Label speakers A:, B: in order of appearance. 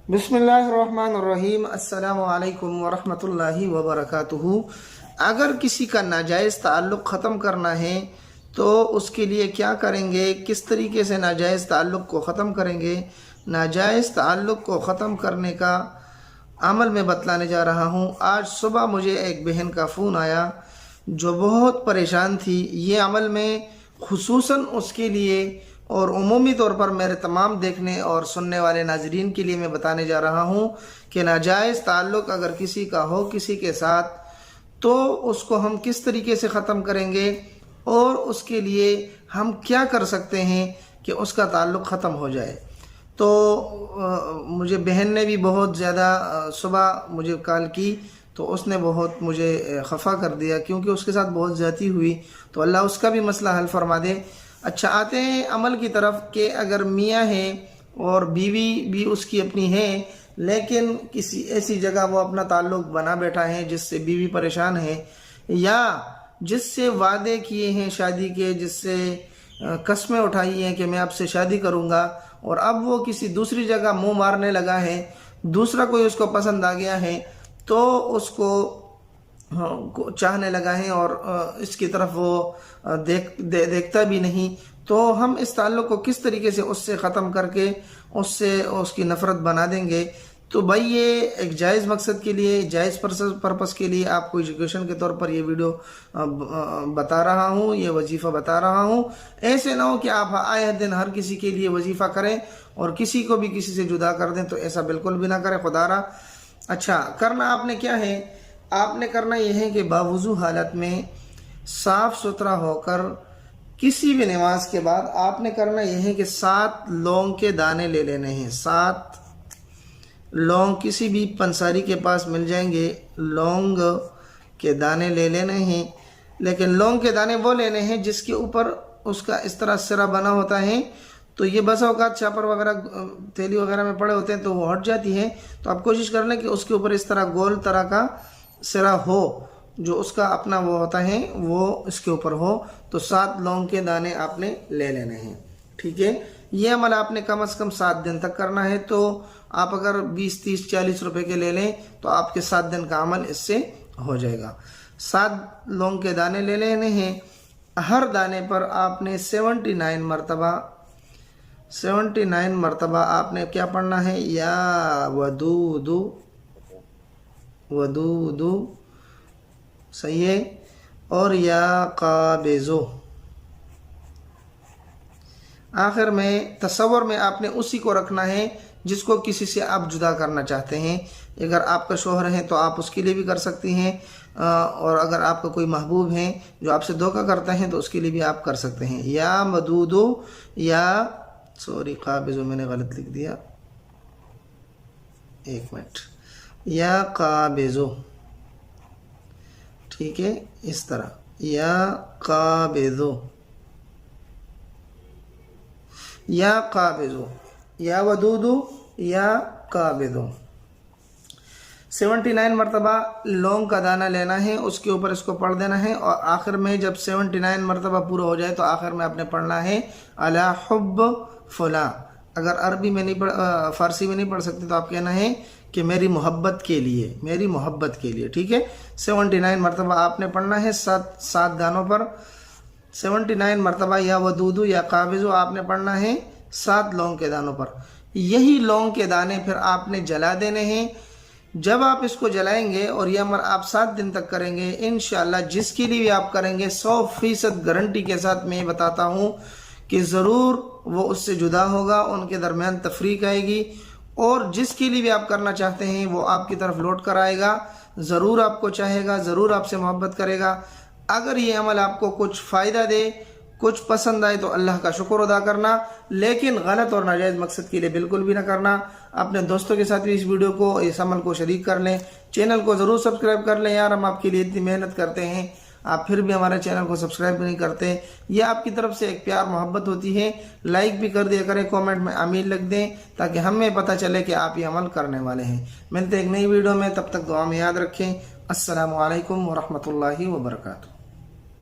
A: बिस्मिल्लाहिर्रहमानिर्रहीम। अस्सलामु अलैकुम वरहमतुल्लाहि वबरकातुहू। अगर किसी का नाजायज़ ताल्लुक़ ख़त्म करना है तो उसके लिए क्या करेंगे, किस तरीके से नाजायज़ ताल्लुक़ को ख़त्म करेंगे। नाजायज़ ताल्लुक़ को ख़त्म करने का अमल में बतलाने जा रहा हूँ। आज सुबह मुझे एक बहन का फ़ोन आया जो बहुत परेशान थी। ये अमल में खुसूसन उसके लिए और उमूमी तौर पर मेरे तमाम देखने और सुनने वाले नाज़रीन के लिए मैं बताने जा रहा हूँ कि नाजायज़ ताल्लुक़ अगर किसी का हो किसी के साथ तो उसको हम किस तरीके से ख़त्म करेंगे और उसके लिए हम क्या कर सकते हैं कि उसका ताल्लुक़ ख़त्म हो जाए। तो मुझे बहन ने भी बहुत ज़्यादा सुबह मुझे कॉल की तो उसने बहुत मुझे खफा कर दिया क्योंकि उसके साथ बहुत ज़्यादती हुई। तो अल्लाह उसका भी मसला हल फरमा दे। अच्छा, आते हैं अमल की तरफ कि अगर मियाँ है और बीवी भी उसकी अपनी है लेकिन किसी ऐसी जगह वो अपना ताल्लुक़ बना बैठा है जिससे बीवी परेशान है या जिससे वादे किए हैं शादी के, जिससे कस्में उठाई हैं कि मैं आपसे शादी करूँगा और अब वो किसी दूसरी जगह मुंह मारने लगा है, दूसरा कोई उसको पसंद आ गया है तो उसको चाहने लगा है और इसकी तरफ वो देखता भी नहीं। तो हम इस ताल्लुक़ को किस तरीके से उससे ख़त्म करके उससे उसकी नफ़रत बना देंगे। तो भाई ये एक जायज़ मकसद के लिए, जायज़ पर्पस के लिए आपको एजुकेशन के तौर पर ये वीडियो बता रहा हूँ, ये वजीफ़ा बता रहा हूँ। ऐसे ना हो कि आप आए दिन हर किसी के लिए वजीफ़ा करें और किसी को भी किसी से जुदा कर दें, तो ऐसा बिल्कुल भी ना करें खुदारा। अच्छा, करना आपने क्या है, आपने करना यह है कि बावुज़ू हालत में साफ़ सुथरा होकर किसी भी नमाज के बाद आपने करना यह है कि 7 लौंग के दाने ले लेने हैं। 7 लौंग किसी भी पंसारी के पास मिल जाएंगे, लौंग के दाने ले लेने हैं। लेकिन लौंग के दाने वो लेने हैं जिसके ऊपर उसका इस तरह सिरा बना होता है। तो ये बस औकात छापर वगैरह थैली वगैरह में पड़े होते हैं तो वो हट जाती है। तो आप कोशिश कर लें कि उसके ऊपर इस तरह गोल तरह का सिरा हो, जो उसका अपना वो होता है वो इसके ऊपर हो। तो 7 लौंग के दाने आपने ले लेने हैं, ठीक है। ये अमल आपने कम से कम 7 दिन तक करना है। तो आप अगर 20, 30, 40 रुपए के ले लें तो आपके 7 दिन का अमल इससे हो जाएगा। 7 लौंग के दाने ले लेने हैं। हर दाने पर आपने 79 मरतबा आपने क्या पढ़ना है, या वदूदू वदूदू, सही है, और या काबिज़ो। आखिर में तसव्वुर में आपने उसी को रखना है जिसको किसी से आप जुदा करना चाहते हैं। अगर आपका शोहर है तो आप उसके लिए भी कर सकती हैं और अगर आपका कोई महबूब है जो आपसे धोखा करता है तो उसके लिए भी आप कर सकते हैं। या मदूदो या काबिज़ो, मैंने गलत लिख दिया, एक मिनट, या काबिज़ो, ठीक है, इस तरह, या काबिज़ो, या काबिज़ो, या वदूदू या काबिज़ो। 79 मरतबा लौंग का दाना लेना है, उसके ऊपर इसको पढ़ देना है और आखिर में जब 79 मरतबा पूरा हो जाए तो आखिर में आपने पढ़ना है अला हुब्ब फुला। अगर अरबी में नहीं फारसी में नहीं पढ़ सकते तो आप कहना है कि मेरी मोहब्बत के लिए, मेरी मोहब्बत के लिए, ठीक है। 79 मरतबा आपने पढ़ना है 7 दानों पर। 79 मरतबा या वदूदू या काबिज़ो आपने पढ़ना है 7 लौंग के दानों पर। यही लौंग के दाने फिर आपने जला देने हैं। जब आप इसको जलाएंगे और यह अमल आप 7 दिन तक करेंगे इंशाअल्लाह, जिसके लिए भी आप करेंगे 100% गारंटी के साथ मैं बताता हूँ कि ज़रूर वो उससे जुदा होगा, उनके दरमियान तफरीक आएगी और जिसके लिए भी आप करना चाहते हैं वो आपकी तरफ लौट कर आएगा, ज़रूर आपको चाहेगा, ज़रूर आपसे मोहब्बत करेगा। अगर ये अमल आपको कुछ फ़ायदा दे, कुछ पसंद आए तो अल्लाह का शुक्र अदा करना, लेकिन गलत और नाजायज़ मकसद के लिए बिल्कुल भी ना करना। अपने दोस्तों के साथ भी इस वीडियो को, इस अमल को शरीक कर लें। चैनल को ज़रूर सब्सक्राइब कर लें। यार हम आपके लिए इतनी मेहनत करते हैं, आप फिर भी हमारे चैनल को सब्सक्राइब नहीं करते। यह आपकी तरफ से एक प्यार मोहब्बत होती है। लाइक भी कर दिया करें, कमेंट में आमीन लिख दें ताकि हमें पता चले कि आप ये अमल करने वाले हैं। मिलते हैं एक नई वीडियो में, तब तक दुआ में याद रखें। अस्सलामु अलैकुम वरहमतुल्लाहि वबरकातुहू।